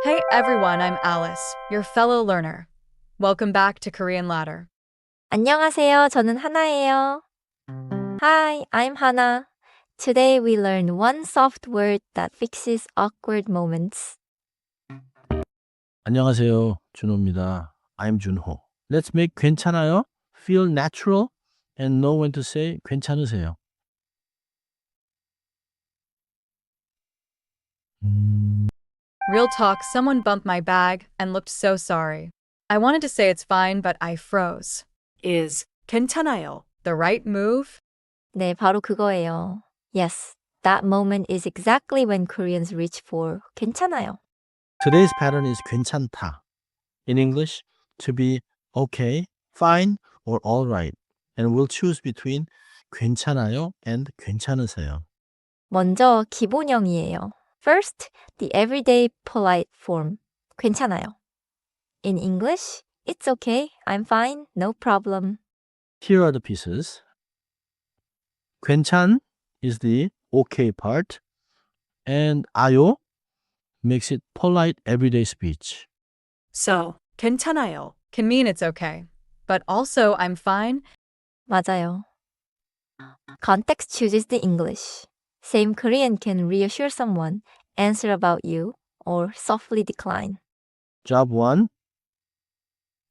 Hey everyone, I'm Alice, your fellow learner. Welcome back to Korean Ladder. 안녕하세요. 저는 하나예요. Hi, I'm Hana. Today we learn one soft word that fixes awkward moments. 안녕하세요. 준호입니다. I'm 준호. Let's make 괜찮아요 feel natural and know when to say 괜찮으세요. Real talk, someone bumped my bag and looked so sorry. I wanted to say it's fine, but I froze. Is 괜찮아요 the right move? 네, 바로 그거예요. Yes, that moment is exactly when Koreans reach for 괜찮아요. Today's pattern is 괜찮다. In English, to be okay, fine, or alright. And we'll choose between 괜찮아요 and 괜찮으세요. 먼저 기본형이에요. First, the everyday polite form. 괜찮아요. In English, it's okay, I'm fine, no problem. Here are the pieces. 괜찮 is the okay part, and 아요 makes it polite everyday speech. So, 괜찮아요 can mean it's okay, but also I'm fine. 맞아요. Context chooses the English. Same Korean can reassure someone, answer about you, or softly decline. Job 1.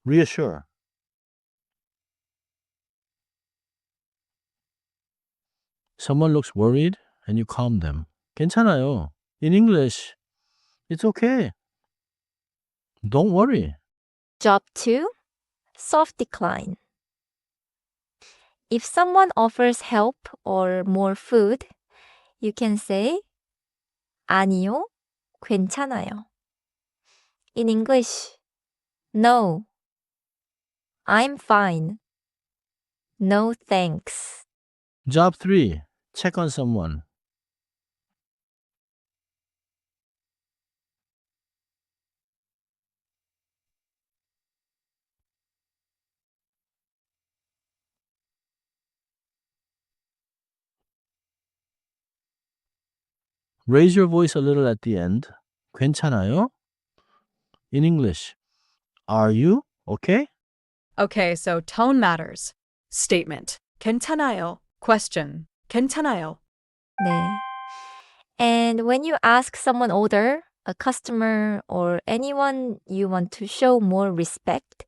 Reassure. Someone looks worried and you calm them. 괜찮아요. In English, it's okay. Don't worry. Job 2. Soft decline. If someone offers help or more food, you can say 아니요, 괜찮아요. In English, no, I'm fine. No thanks. Job 3. Check on someone. Raise your voice a little at the end. 괜찮아요? In English, are you okay? Okay, so tone matters. Statement. 괜찮아요. Question. 괜찮아요. 네. And when you ask someone older, a customer, or anyone you want to show more respect,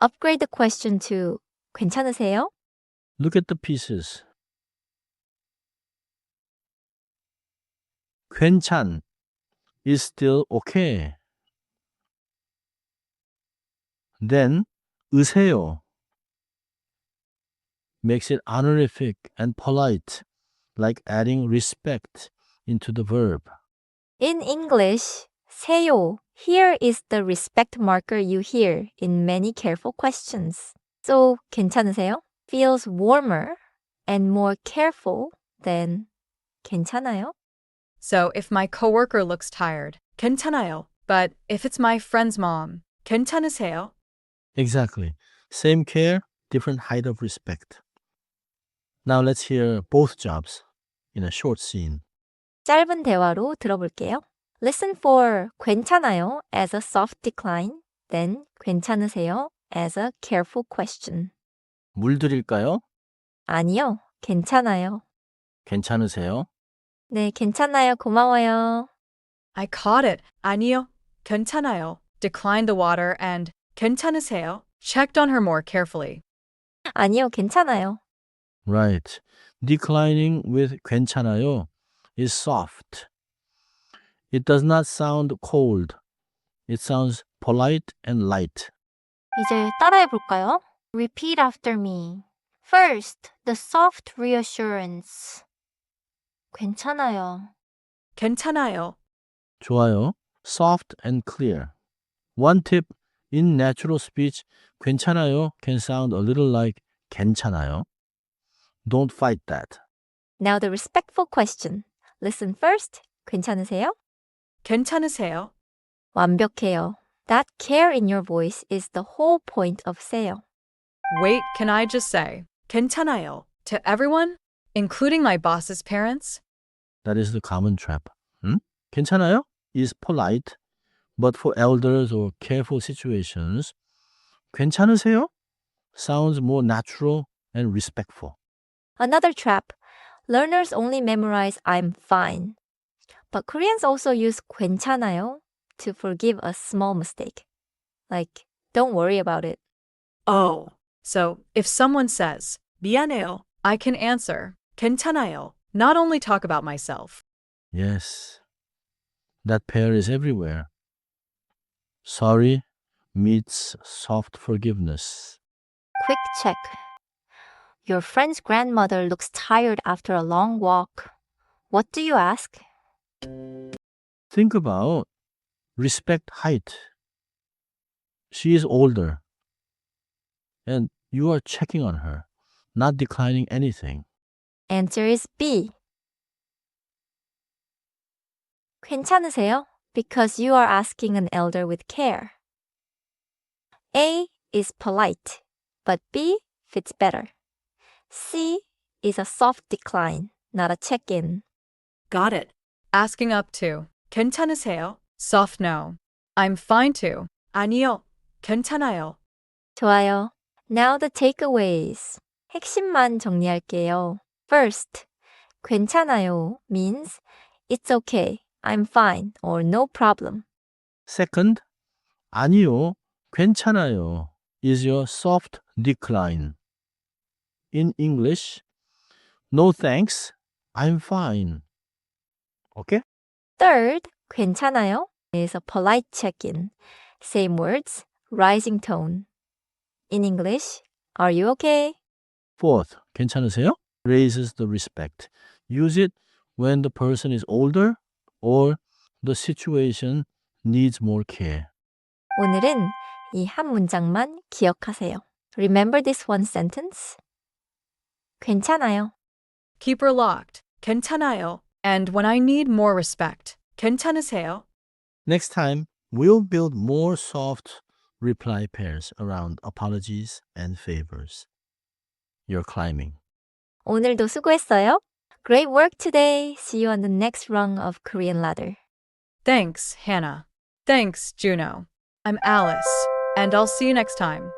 upgrade the question to 괜찮으세요? Look at the pieces. 괜찮 is still okay. Then 으세요 makes it honorific and polite, like adding respect into the verb. In English, 세요 here is the respect marker you hear in many careful questions. So 괜찮으세요 feels warmer and more careful than 괜찮아요? So if my coworker looks tired, 괜찮아요. But if it's my friend's mom, 괜찮으세요? Exactly. Same care, different height of respect. Now let's hear both jobs in a short scene. 짧은 대화로 들어볼게요. Listen for 괜찮아요 as a soft decline, then 괜찮으세요 as a careful question. 물 드릴까요? 아니요, 괜찮아요. 괜찮으세요? 네, 괜찮아요. 고마워요. I caught it. 아니요. 괜찮아요. Declined the water and 괜찮으세요? Checked on her more carefully. 아니요, 괜찮아요. Right. Declining with 괜찮아요 is soft. It does not sound cold. It sounds polite and light. 이제 따라해 볼까요? Repeat after me. First, the soft reassurance. 괜찮아요. 괜찮아요. 좋아요. Soft and clear. One tip, in natural speech, 괜찮아요 can sound a little like 괜찮아요. Don't fight that. Now the respectful question. Listen first. 괜찮으세요? 괜찮으세요? 완벽해요. That care in your voice is the whole point of 세요. Wait, can I just say 괜찮아요 to everyone, including my boss's parents? That is the common trap. 괜찮아요 is polite, But for elders or careful situations, 괜찮으세요? Sounds more natural and respectful. Another trap. Learners only memorize I'm fine. But Koreans also use 괜찮아요 to forgive a small mistake. Like, don't worry about it. Oh, so if someone says, 미안해요, I can answer, 괜찮아요, not only talk about myself. Yes, that pair is everywhere. Sorry meets soft forgiveness. Quick check. Your friend's grandmother looks tired after a long walk. What do you ask? Think about respect height. She is older, and you are checking on her, not declining anything. Answer is B. 괜찮으세요? Because you are asking an elder with care. A is polite, but B fits better. C is a soft decline, not a check-in. Got it. Asking up to, 괜찮으세요? Soft no. I'm fine too. 아니요, 괜찮아요. 좋아요. Now the takeaways. 핵심만 정리할게요. First, 괜찮아요 means it's okay, I'm fine, or no problem. Second, 아니요, 괜찮아요 is your soft decline. In English, no thanks, I'm fine. Okay? Third, 괜찮아요 is a polite check-in. Same words, rising tone. In English, are you okay? Fourth, 괜찮으세요? Raises the respect. Use it when the person is older or the situation needs more care. 오늘은 이 한 문장만 기억하세요. Remember this one sentence? 괜찮아요. Keep her locked, 괜찮아요. And when I need more respect, 괜찮으세요? Next time, we'll build more soft reply pairs around apologies and favors. You're climbing. 오늘도 수고했어요. Great work today. See you on the next rung of Korean ladder. Thanks, Hannah. Thanks, Juno. I'm Alice, and I'll see you next time.